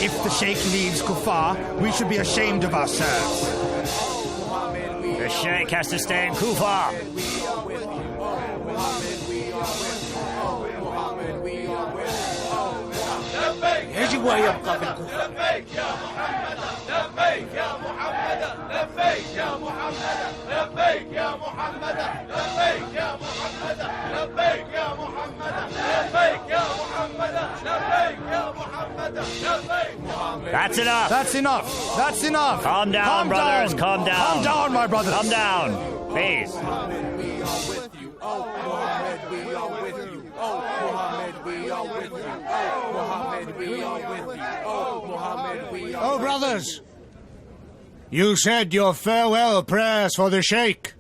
If the Sheikh leaves Kufa, we should be ashamed of ourselves. The Sheikh has to stay in Kufa. يجب أن يبقى في الكوفة. لبيك يا محمد، لبيك يا محمد، لبيك يا محمد، لبيك يا محمد، لبيك يا محمد، لبيك يا محمد، لبيك يا محمد، لبيك يا محمد، لبيك. That's enough. That's enough. That's enough. Calm down, brothers. Calm down. Calm down, my brothers. Calm down, please. Oh, brothers, you said your farewell prayers for the Sheikh.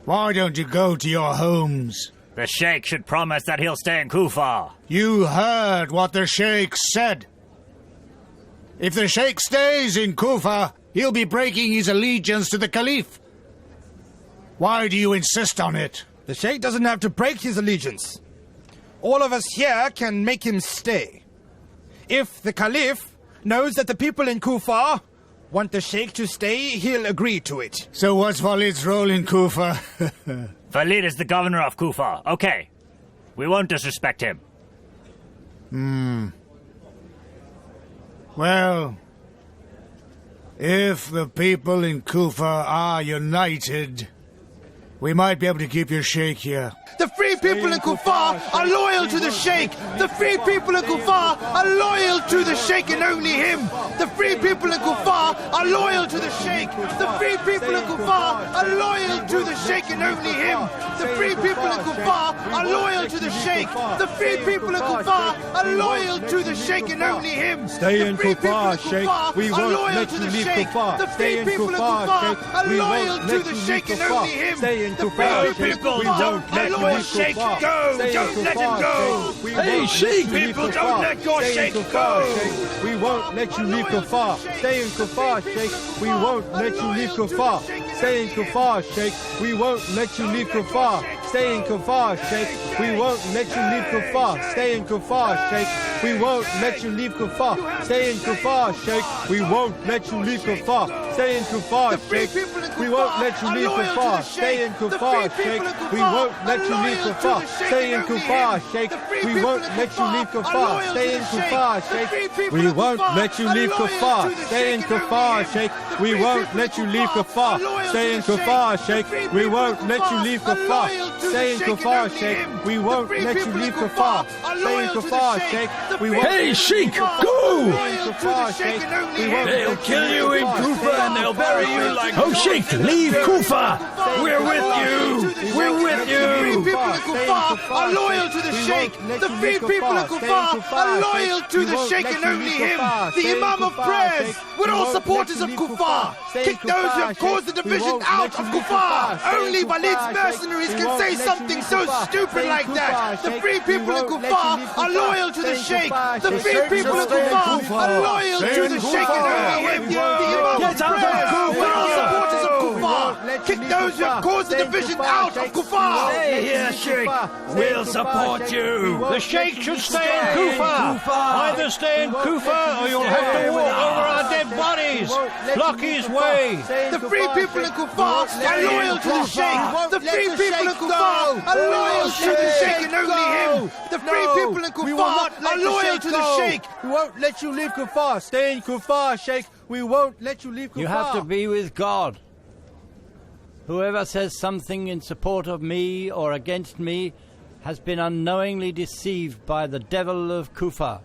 Why don't you go to your homes? The Sheikh should promise that he'll stay in Kufa. You heard what the Sheikh said. If the Sheikh stays in Kufa, he'll be breaking his allegiance to the Caliph. Why do you insist on it? The Sheikh doesn't have to break his allegiance. All of us here can make him stay. If the Caliph knows that the people in Kufa want the Sheikh to stay, he'll agree to it. So what's Walid's role in Kufa? Walid is the governor of Kufa. Okay. We won't disrespect him. Well, if the people in Kufa are united, we might be able to keep your Sheikh here. The free people in Kufa are loyal to the Sheikh. The free people in Kufa are loyal to the Sheikh and only him. The free people in Kufa are loyal to the Sheikh. The free people in Kufa are loyal to the Sheikh and only him. The free people in Kufa are loyal to the Sheikh. The free people in Kufa are loyal to the Sheikh and only him. Stay in Kufa, Sheikh. We won't let you leave Kufa. The free people in Kufa are loyal to the Sheikh and only him. Stay in The free Kufa, people in Sheikh. We Kufa won't are let you loyal. leave Sheikh, Kufa. go! Stay in Don't let Kufa, him go! Sheikh. We Hey, won't Sheikh, let you leave people, Kufa. don't let your Stay in Sheikh Kufa, go! Sheikh. We won't let you leave Kufa. Stay in Kufa, Sheikh. We won't let you leave Kufa. Stay in Kufa, Sheikh. We won't let you leave Kufa. Stay in Kufa, Sheikh. We won't let you leave Kufa. Stay in Kufa, Sheikh. We won't let you leave Kufa. Stay in Kufa, Sheikh. We won't let you leave Kufa. Stay in Kufa, Sheikh. We won't let you leave Kufa. Stay in Kufa, Sheikh. We won't let you leave Kufa. Stay in Kufa, Sheikh. We won't let you leave Kufa. Stay in Kufa, Sheikh. We won't let you leave Kufa. Stay in Kufa, Sheikh. We won't let you leave Kufa. Stay in Kufa, Sheikh. We won't let you leave Kufa. Stay in Kufa, Sheikh. We won't let you leave Kufa. Stay in Kufa, Sheikh. We won't. Hey, Sheikh, go! They'll kill you in Kufa and they'll bury you like... Oh, Sheikh, leave Kufa! We're with you! We're with you! The free people in Kufa are loyal to the Sheikh. The free people in Kufa are loyal to the Sheikh and only him, the Imam of prayers. We're all supporters of Kufa. Kick those who have caused the division out of Kufa. Only Walid's mercenaries can say something so stupid like that. The free people in Kufa are loyal to the Sheikh. The free people in Kufa are loyal to the Sheikh and only him, the Imam of prayers. We're all supporters of Kufa. Kick those who have caused the division out of Kufa. Stay here, Sheikh. We'll support you. The Sheikh should stay in Kufa. Either stay in Kufa or you'll have to walk over our dead bodies. Block his way. The free people in Kufa are loyal to the Sheikh. The free people in Kufa are loyal to the Sheikh and only him. The free people in Kufa are loyal to the Sheikh. We won't let you leave Kufa. Stay in Kufa, Sheikh. We won't let you leave Kufa. You have to be with God. Whoever says something in support of me or against me has been unknowingly deceived by the devil of Kufa.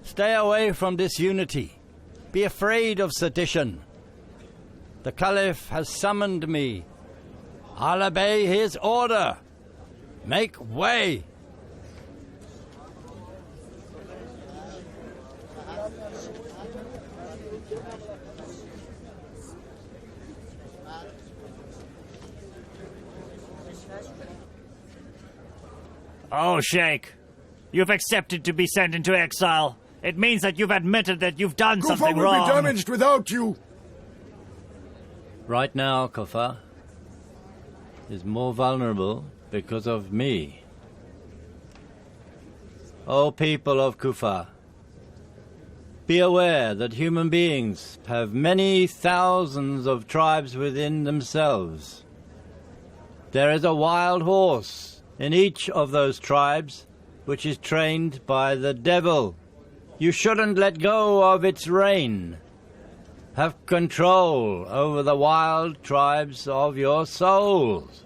Stay away from disunity. Be afraid of sedition. The Caliph has summoned me. I'll obey his order. Make way. Oh, Sheikh, you've accepted to be sent into exile. It means that you've admitted that you've done something wrong. Kufa will be damaged without you. Right now, Kufa is more vulnerable because of me. O people of Kufa, be aware that human beings have many thousands of tribes within themselves. There is a wild horse in each of those tribes which is trained by the devil. You shouldn't let go of its rein. Have control over the wild tribes of your souls.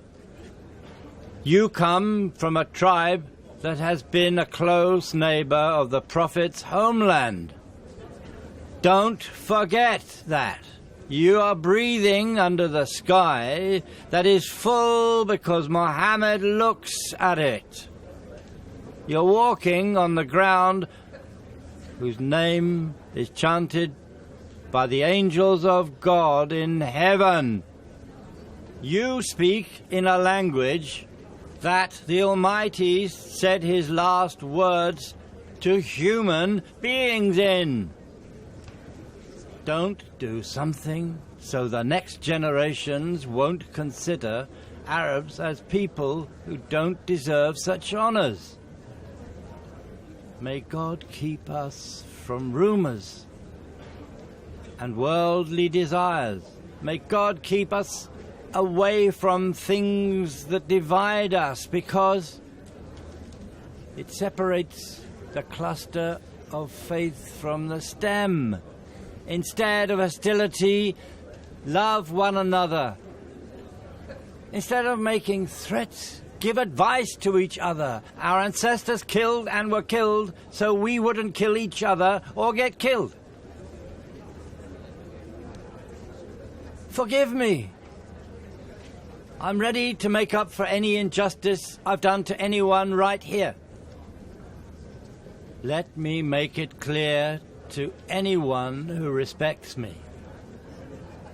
You come from a tribe that has been a close neighbor of the Prophet's homeland. Don't forget that. You are breathing under the sky that is full because Muhammad looks at it. You're walking on the ground whose name is chanted by the angels of God in heaven. You speak in a language that the Almighty said his last words to human beings in. Don't do something so the next generations won't consider Arabs as people who don't deserve such honors. May God keep us from rumors and worldly desires. May God keep us away from things that divide us, because it separates the cluster of faith from the stem. Instead of hostility, love one another. Instead of making threats, give advice to each other. Our ancestors killed and were killed so we wouldn't kill each other or get killed. Forgive me. I'm ready to make up for any injustice I've done to anyone right here. Let me make it clear to anyone who respects me.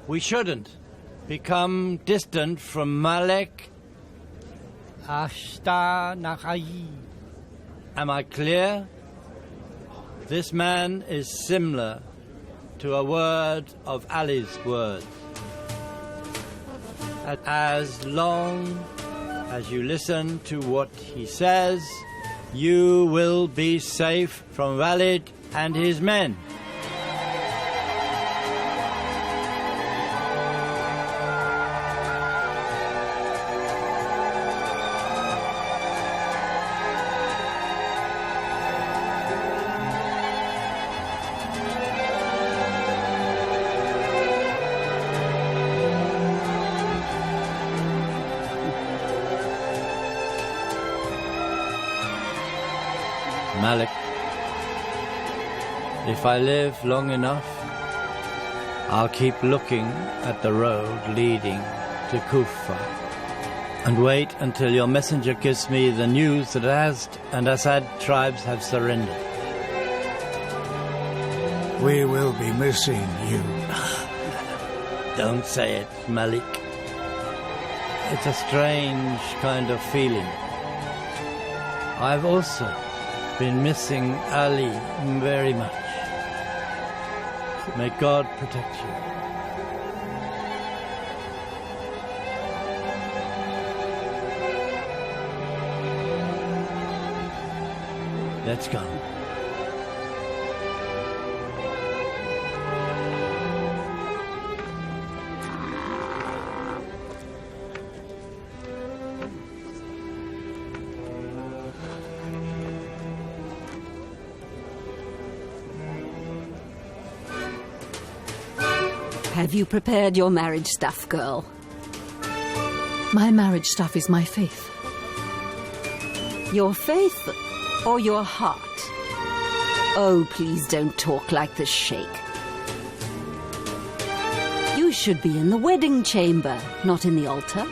We shouldn't become distant from Malek Ashtanaqai. Am I clear? This man is similar to a word of Ali's word. As long as you listen to what he says, you will be safe from Walid and his men. Malik, if I live long enough, I'll keep looking at the road leading to Kufa and wait until your messenger gives me the news that Azd and Asad tribes have surrendered. We will be missing you. Don't say it, Malik. It's a strange kind of feeling. I've also been missing Ali very much. May God protect you. Let's go. Have you prepared your marriage stuff, girl? My marriage stuff is my faith. Your faith or your heart? Oh, please don't talk like the sheikh. You should be in the wedding chamber, not in the altar.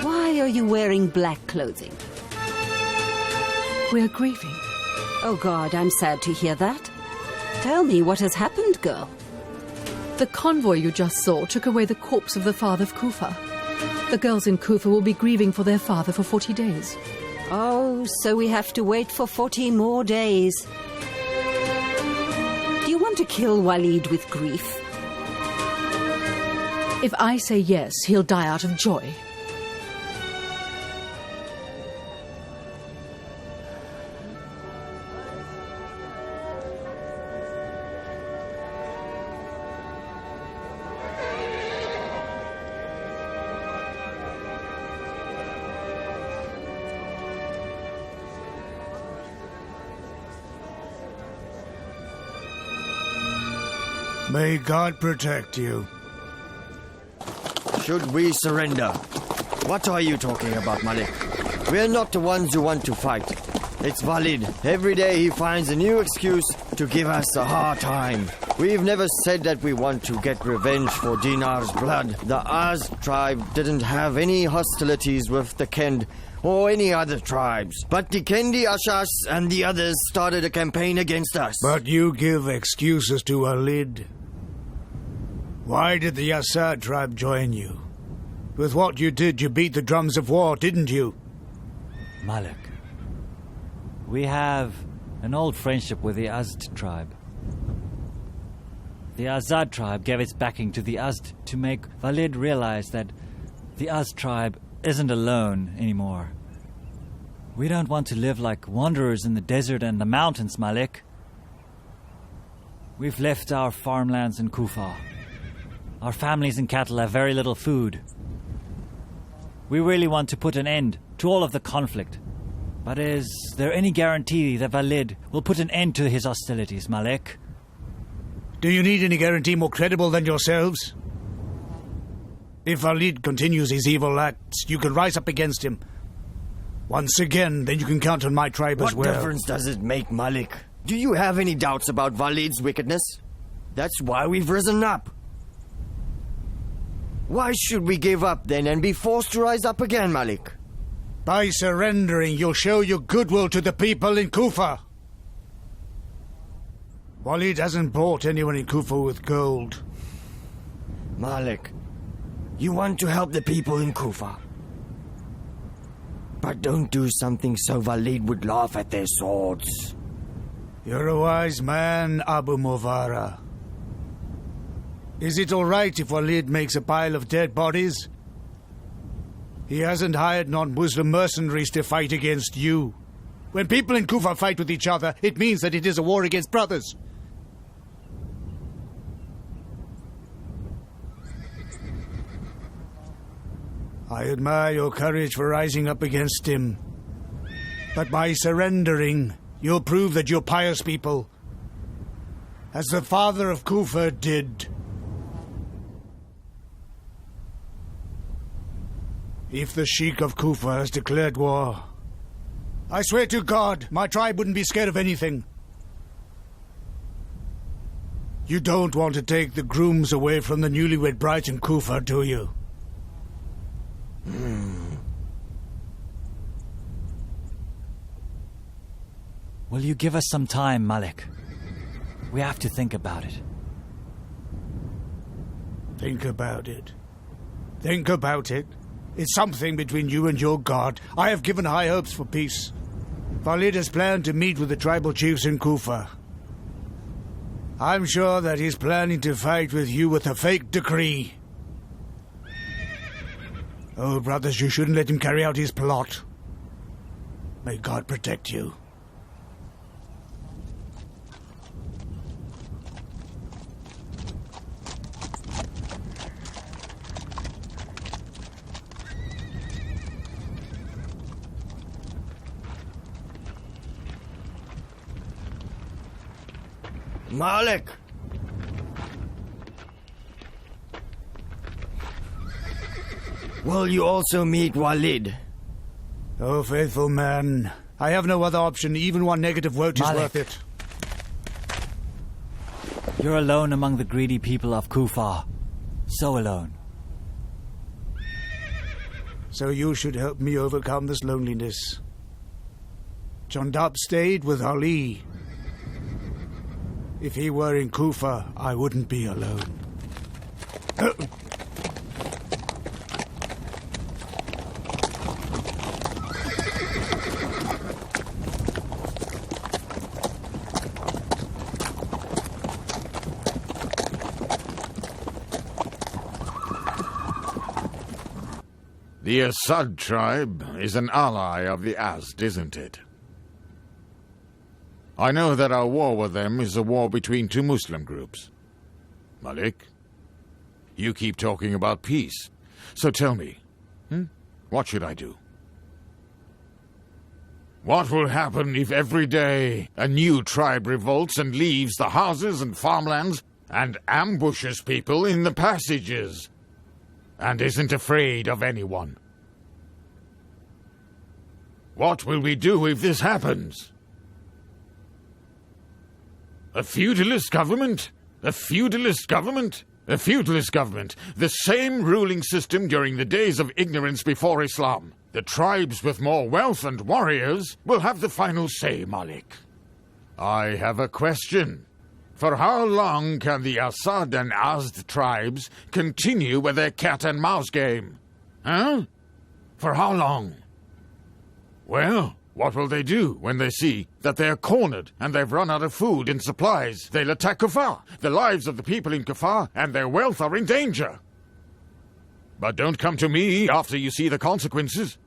Why are you wearing black clothing? We're grieving. Oh, God, I'm sad to hear that. Tell me what has happened, girl. The convoy you just saw took away the corpse of the father of Kufa. The girls in Kufa will be grieving for their father for 40 days. Oh, so we have to wait for 40 more days. Do you want to kill Walid with grief? If I say yes, he'll die out of joy. May God protect you. Should we surrender? What are you talking about, Malik? We're not the ones who want to fight. It's Walid. Every day he finds a new excuse to give us a hard time. We've never said that we want to get revenge for Dinar's blood. The Azd tribe didn't have any hostilities with the Kend or any other tribes. But the Kendi Ashas and the others started a campaign against us. But you give excuses to Walid. Why did the Assad tribe join you? With what you did, you beat the drums of war, didn't you? Malik, we have an old friendship with the Azd tribe. The Azad tribe gave its backing to the Azd to make Walid realize that the Azd tribe isn't alone anymore. We don't want to live like wanderers in the desert and the mountains, Malik. We've left our farmlands in Kufa. Our families and cattle have very little food. We really want to put an end to all of the conflict. But is there any guarantee that Walid will put an end to his hostilities, Malik? Do you need any guarantee more credible than yourselves? If Walid continues his evil acts, you can rise up against him. Once again, then you can count on my tribe as well. What difference does it make, Malik? Do you have any doubts about Walid's wickedness? That's why we've risen up. Why should we give up then and be forced to rise up again, Malik? By surrendering, you'll show your goodwill to the people in Kufa. Walid hasn't bought anyone in Kufa with gold. Malik, you want to help the people in Kufa. But don't do something so Walid would laugh at their swords. You're a wise man, Abu Muwara. Is it all right if Walid makes a pile of dead bodies? He hasn't hired non-Muslim mercenaries to fight against you. When people in Kufa fight with each other, it means that it is a war against brothers. I admire your courage for rising up against him. But by surrendering, you'll prove that you're pious people, as the father of Kufa did. If the Sheikh of Kufa has declared war, I swear to God, my tribe wouldn't be scared of anything. You don't want to take the grooms away from the newlywed brides in Kufa, do you? Will you give us some time, Malik? We have to think about it. Think about it. Think about it. It's something between you and your god. I have given high hopes for peace. Walid has planned to meet with the tribal chiefs in Kufa. I'm sure that he's planning to fight with you with a fake decree. Oh, brothers, you shouldn't let him carry out his plot. May God protect you. Malik! Will you also meet Walid? Oh, faithful man. I have no other option. Even one negative vote is worth it. You're alone among the greedy people of Kufa. So alone. So you should help me overcome this loneliness. Jondab stayed with Ali. If he were in Kufa, I wouldn't be alone. The Assad tribe is an ally of the Azd, isn't it? I know that our war with them is a war between two Muslim groups. Malik, you keep talking about peace. So tell me, what should I do? What will happen if every day a new tribe revolts and leaves the houses and farmlands and ambushes people in the passages and isn't afraid of anyone? What will we do if this happens? A feudalist government? A feudalist government? A feudalist government. The same ruling system during the days of ignorance before Islam. The tribes with more wealth and warriors will have the final say, Malik. I have a question. For how long can the Assad and Azd tribes continue with their cat and mouse game? Huh? For how long? Well, what will they do when they see that they are cornered and they've run out of food and supplies? They'll attack Kufa. The lives of the people in Kufa and their wealth are in danger. But don't come to me after you see the consequences.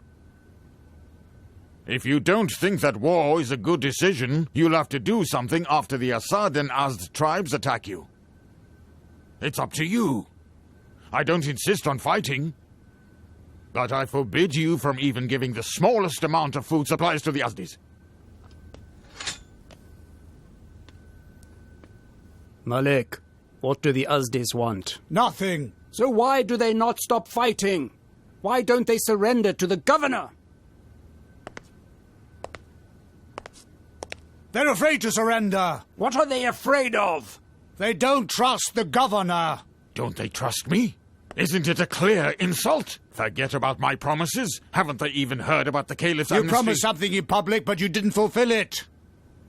If you don't think that war is a good decision, you'll have to do something after the Assad and Azd tribes attack you. It's up to you. I don't insist on fighting. But I forbid you from even giving the smallest amount of food supplies to the Azdis. Malik, what do the Azdis want? Nothing. So why do they not stop fighting? Why don't they surrender to the governor? They're afraid to surrender. What are they afraid of? They don't trust the governor. Don't they trust me? Isn't it a clear insult? Forget about my promises. Haven't they even heard about the Caliph's amnesty? You promised something in public, but you didn't fulfill it.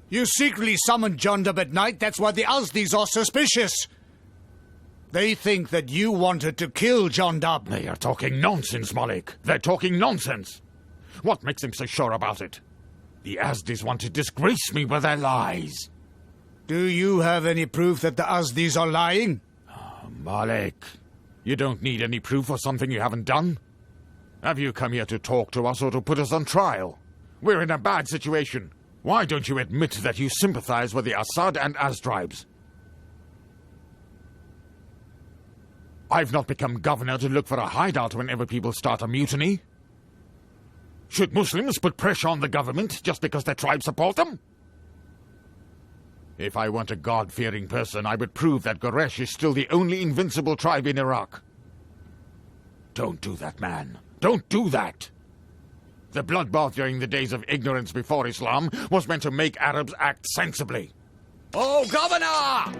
You secretly summoned Jondab at night. That's why the Azdis are suspicious. They think that you wanted to kill Jondab. They are talking nonsense, Malik. They're talking nonsense. What makes them so sure about it? The Azdis want to disgrace me with their lies. Do you have any proof that the Azdis are lying? Malik, you don't need any proof for something you haven't done. Have you come here to talk to us or to put us on trial? We're in a bad situation. Why don't you admit that you sympathize with the Assad and Azd tribes? I've not become governor to look for a hideout whenever people start a mutiny. Should Muslims put pressure on the government just because their tribes support them? If I weren't a God-fearing person, I would prove that Quraysh is still the only invincible tribe in Iraq. Don't do that, man. Don't do that. The bloodbath during the days of ignorance before Islam was meant to make Arabs act sensibly. Oh, Governor!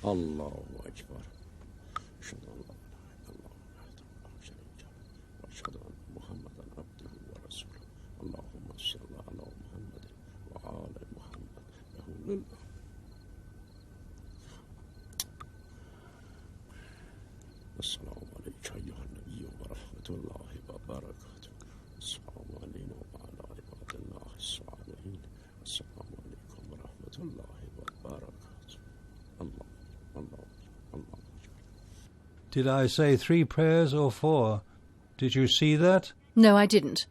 الله أكبر أشهد أن لا إله إلا الله وحده لا شريك له وأشهد أن محمدا عبده ورسوله اللهم صل على محمد وعلى محمد له لله السلام عليك أيها النبي ورحمة الله وبركاته السلام علينا وعلى عباد الله الصالحين السلام عليكم ورحمة الله وبركاته الله. Did I say 3 prayers or 4? Did you see that? No, I didn't.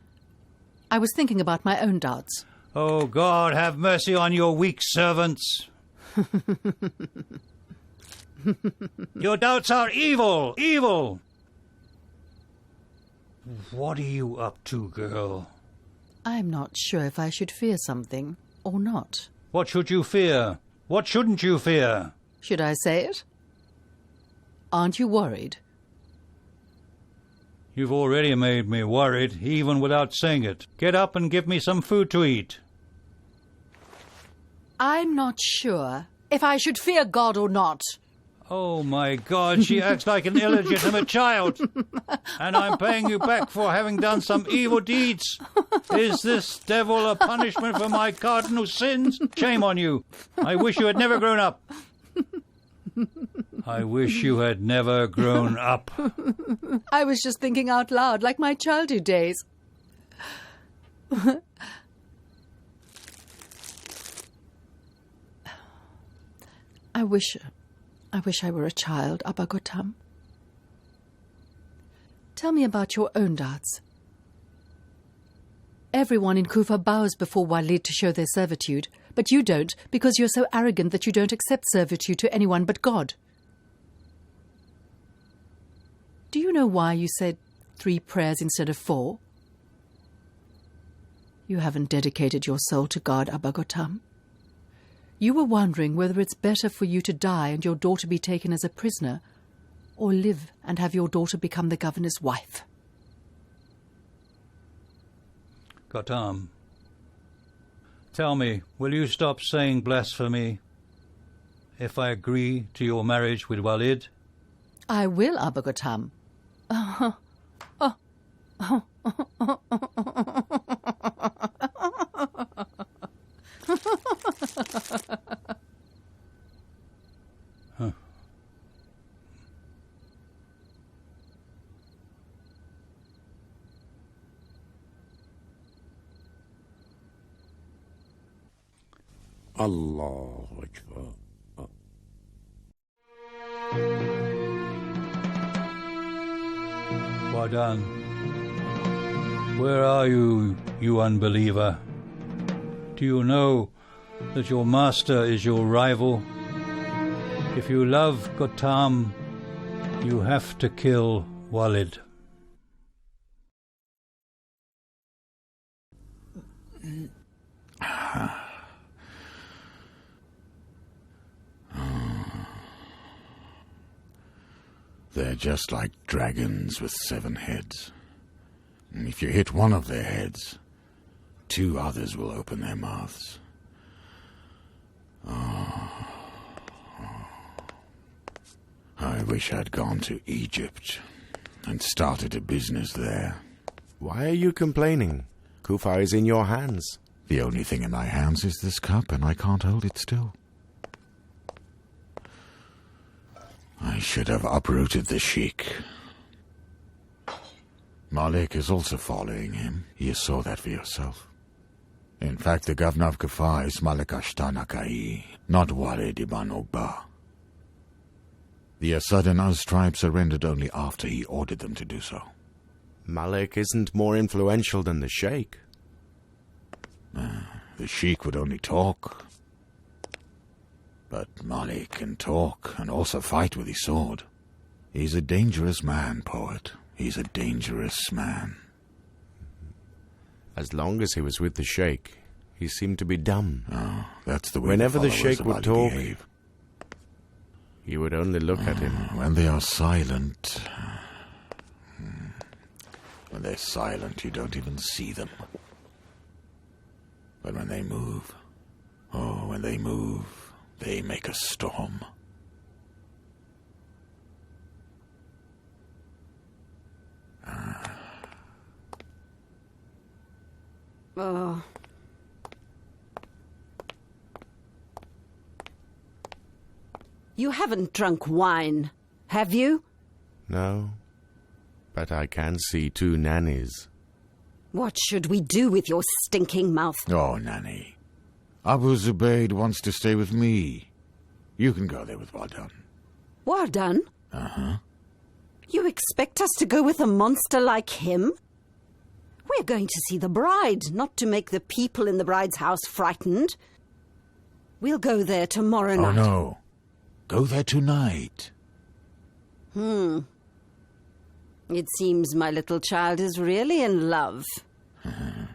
I was thinking about my own doubts. Oh, God, have mercy on your weak servants. Your doubts are evil, evil. What are you up to, girl? I'm not sure if I should fear something or not. What should you fear? What shouldn't you fear? Should I say it? Aren't you worried? You've already made me worried, even without saying it. Get up and give me some food to eat. I'm not sure if I should fear God or not. Oh, my God, she acts like an illegitimate child. And I'm paying you back for having done some evil deeds. Is this devil a punishment for my cardinal sins? Shame on you. I wish you had never grown up. I wish you had never grown up. I was just thinking out loud, like my childhood days. I wish I were a child, Abba Ghotam. Tell me about your own doubts. Everyone in Kufa bows before Walid to show their servitude, but you don't because you're so arrogant that you don't accept servitude to anyone but God. Do you know why you said 3 prayers instead of 4? You haven't dedicated your soul to God, Abba Ghotam. You were wondering whether it's better for you to die and your daughter be taken as a prisoner, or live and have your daughter become the governor's wife. Gautam, tell me, will you stop saying blasphemy if I agree to your marriage with Walid? I will, Abba Gautam. Huh. Allahu Akbar. Wardan, where are you, you unbeliever? Do you know that your master is your rival? If you love Gautam, you have to kill Walid. They're just like dragons with 7 heads. And if you hit one of their heads, 2 others will open their mouths. I wish I'd gone to Egypt and started a business there. Why are you complaining? Kufa is in your hands. The only thing in my hands is this cup, and I can't hold it still. I should have uprooted the sheikh. Malik is also following him. You saw that for yourself. In fact, the governor of Kufa is Malik Ashtanakai, not Walid ibn Uqba. The Asad and Uz tribe surrendered only after he ordered them to do so. Malik isn't more influential than the sheikh. The sheikh would only talk. But Malik can talk and also fight with his sword. He's a dangerous man, poet. He's a dangerous man. As long as he was with the sheikh, he seemed to be dumb. Oh, that's the way Whenever the followers sheikh of would Ali talk, behave. you would only look at him. When they are silent... When they're silent, you don't even see them. But when they move... Oh, when they move... They make a storm. Oh. You haven't drunk wine, have you? No, but I can see 2 nannies. What should we do with your stinking mouth? Oh, Nanny. Abu Zubayd wants to stay with me. You can go there with Wardan. Wardan? Uh-huh. You expect us to go with a monster like him? We're going to see the bride, not to make the people in the bride's house frightened. We'll go there tomorrow night. Oh, no. Go there tonight. It seems my little child is really in love.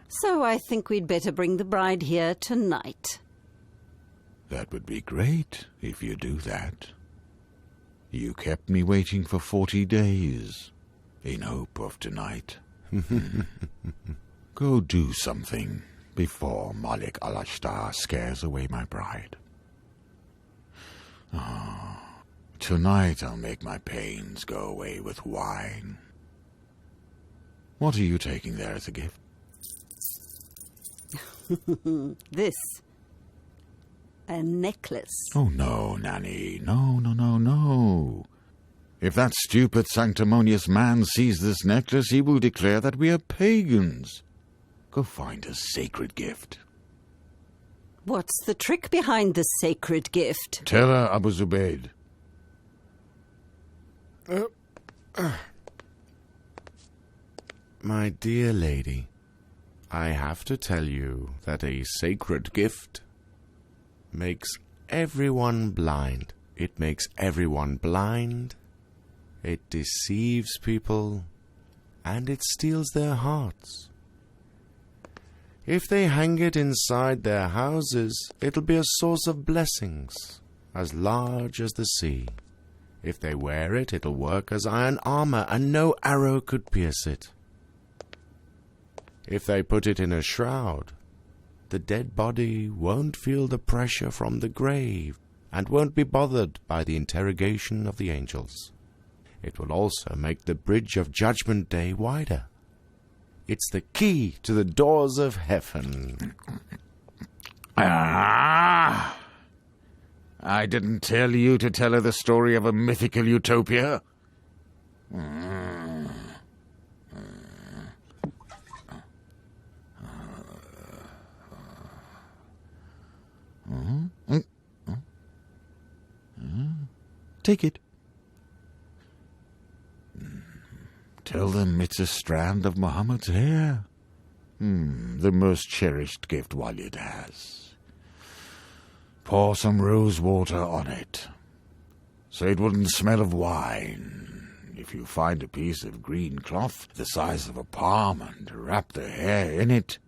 So I think we'd better bring the bride here tonight. That would be great if you do that. You kept me waiting for 40 days in hope of tonight. Go do something before Malik al-Ashtar scares away my bride. Oh, tonight I'll make my pains go away with wine. What are you taking there as a gift? This. A necklace. Oh, no, Nanny. No. If that stupid sanctimonious man sees this necklace, he will declare that we are pagans. Go find a sacred gift. What's the trick behind the sacred gift? Tell her, Abu Zubayd. My dear lady, I have to tell you that a sacred gift makes everyone blind. It makes everyone blind. It deceives people, and it steals their hearts. If they hang it inside their houses, it'll be a source of blessings, as large as the sea. If they wear it, it'll work as iron armor, and no arrow could pierce it. If they put it in a shroud, the dead body won't feel the pressure from the grave and won't be bothered by the interrogation of the angels. It will also make the bridge of Judgment Day wider. It's the key to the doors of heaven. Ah! I didn't tell you to tell her the story of a mythical utopia. Take it. Tell them it's a strand of Muhammad's hair. The most cherished gift Walid has. Pour some rose water on it, so it wouldn't smell of wine. If you find a piece of green cloth the size of a palm and wrap the hair in it,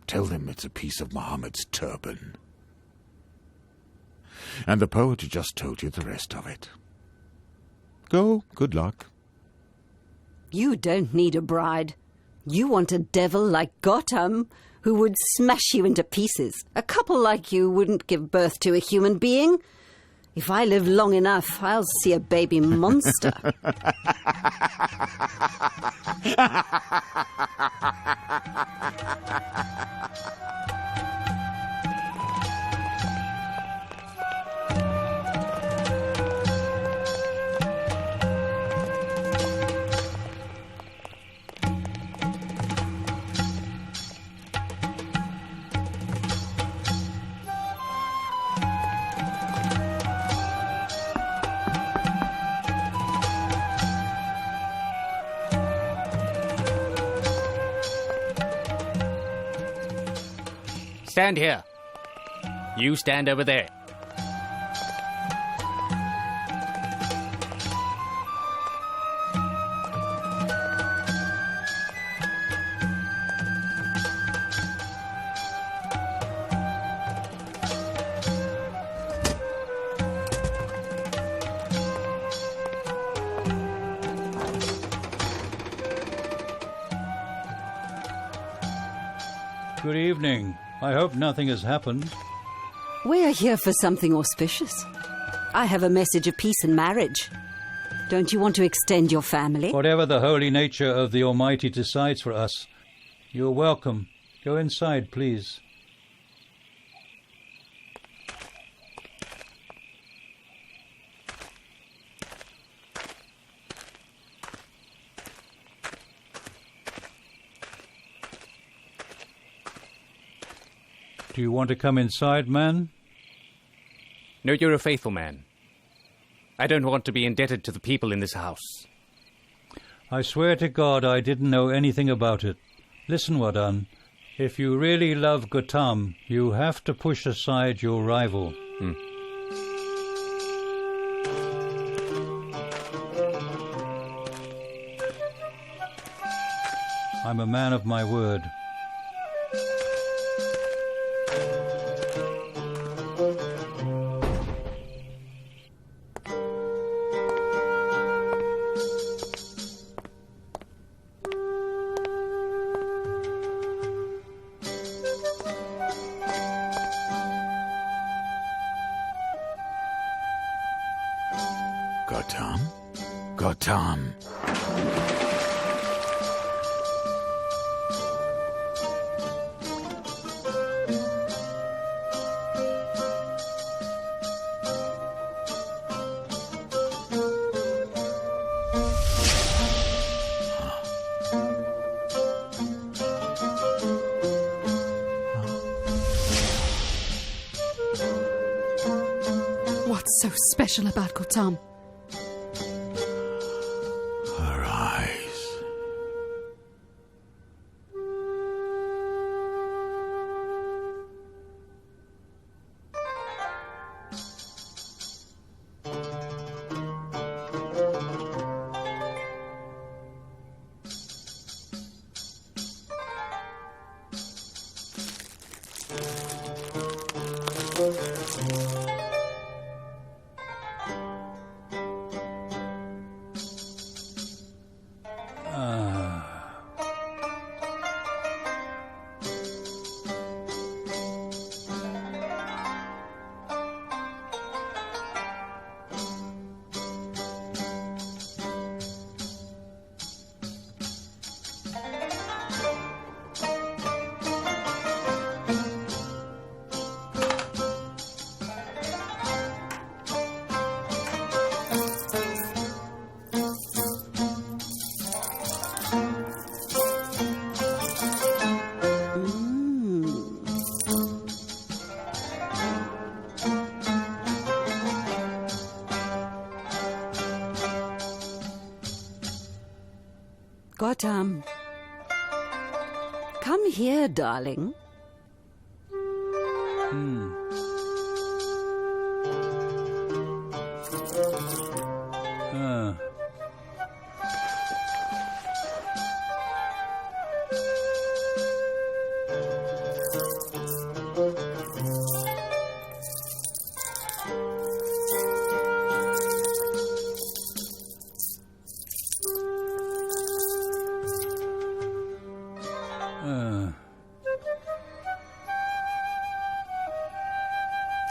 tell them it's a piece of Muhammad's turban. And the poet just told you the rest of it. Go, good luck. You don't need a bride. You want a devil like Gautam, who would smash you into pieces. A couple like you wouldn't give birth to a human being. If I live long enough, I'll see a baby monster. Stand here. You stand over there. Good evening. I hope nothing has happened. We're here for something auspicious. I have a message of peace and marriage. Don't you want to extend your family? Whatever the holy nature of the Almighty decides for us, you're welcome. Go inside, please. Do you want to come inside, man? No, you're a faithful man. I don't want to be indebted to the people in this house. I swear to God I didn't know anything about it. Listen, Wadan. If you really love Gautam, you have to push aside your rival. I'm a man of my word. Gautam. What's so special about Gautam? Her eyes. Gautam. Come here, darling.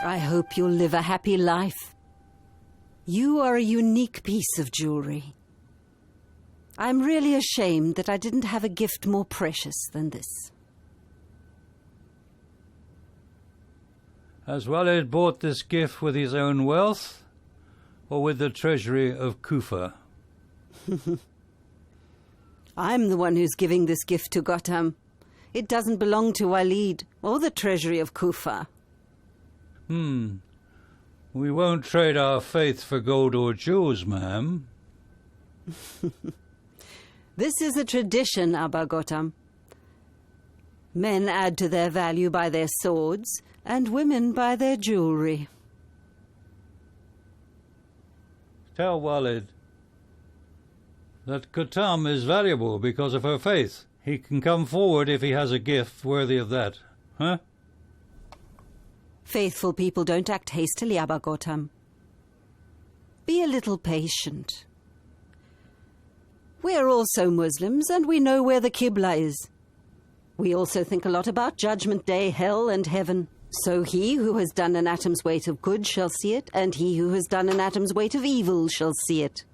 I hope you'll live a happy life. You are a unique piece of jewelry. I'm really ashamed that I didn't have a gift more precious than this. Has Walid bought this gift with his own wealth, or with the treasury of Kufa? I'm the one who's giving this gift to Gautam. It doesn't belong to Walid or the treasury of Kufa. We won't trade our faith for gold or jewels, ma'am. This is a tradition, Abba Gautam. Men add to their value by their swords, and women by their jewelry. Tell Walid that Gautam is valuable because of her faith. He can come forward if he has a gift worthy of that. Huh? Faithful people don't act hastily, Abba Gautam. Be a little patient. We're also Muslims, and we know where the Qibla is. We also think a lot about Judgment Day, hell and heaven. So he who has done an atom's weight of good shall see it, and he who has done an atom's weight of evil shall see it.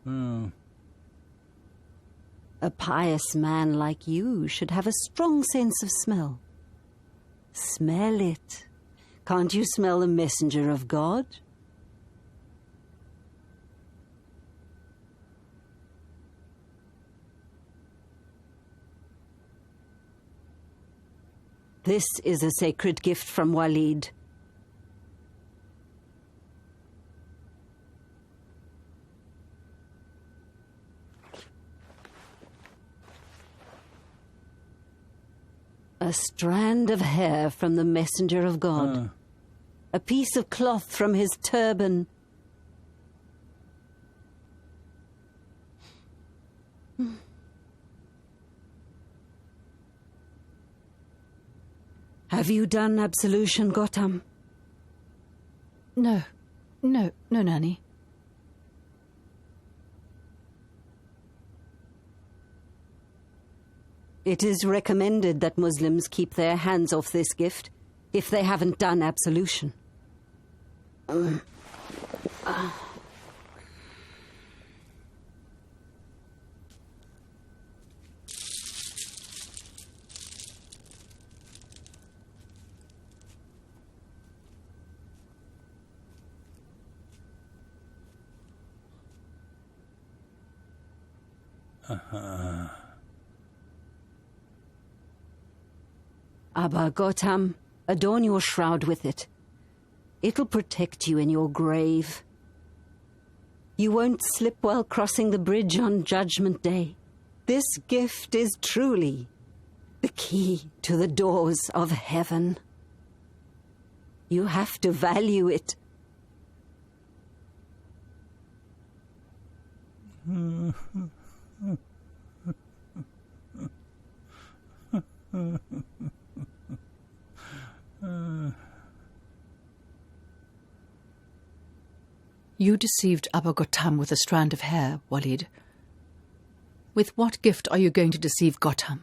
A pious man like you should have a strong sense of smell. Smell it. Can't you smell the messenger of God? This is a sacred gift from Walid. A strand of hair from the messenger of God. A piece of cloth from his turban. Have you done absolution, Gautam? No, Nanny. It is recommended that Muslims keep their hands off this gift if they haven't done absolution. Abba Gautam, adorn your shroud with it. It'll protect you in your grave. You won't slip while crossing the bridge on Judgment Day. This gift is truly the key to the doors of heaven. You have to value it. You deceived Abba Gautam with a strand of hair, Walid. With what gift are you going to deceive Gautam?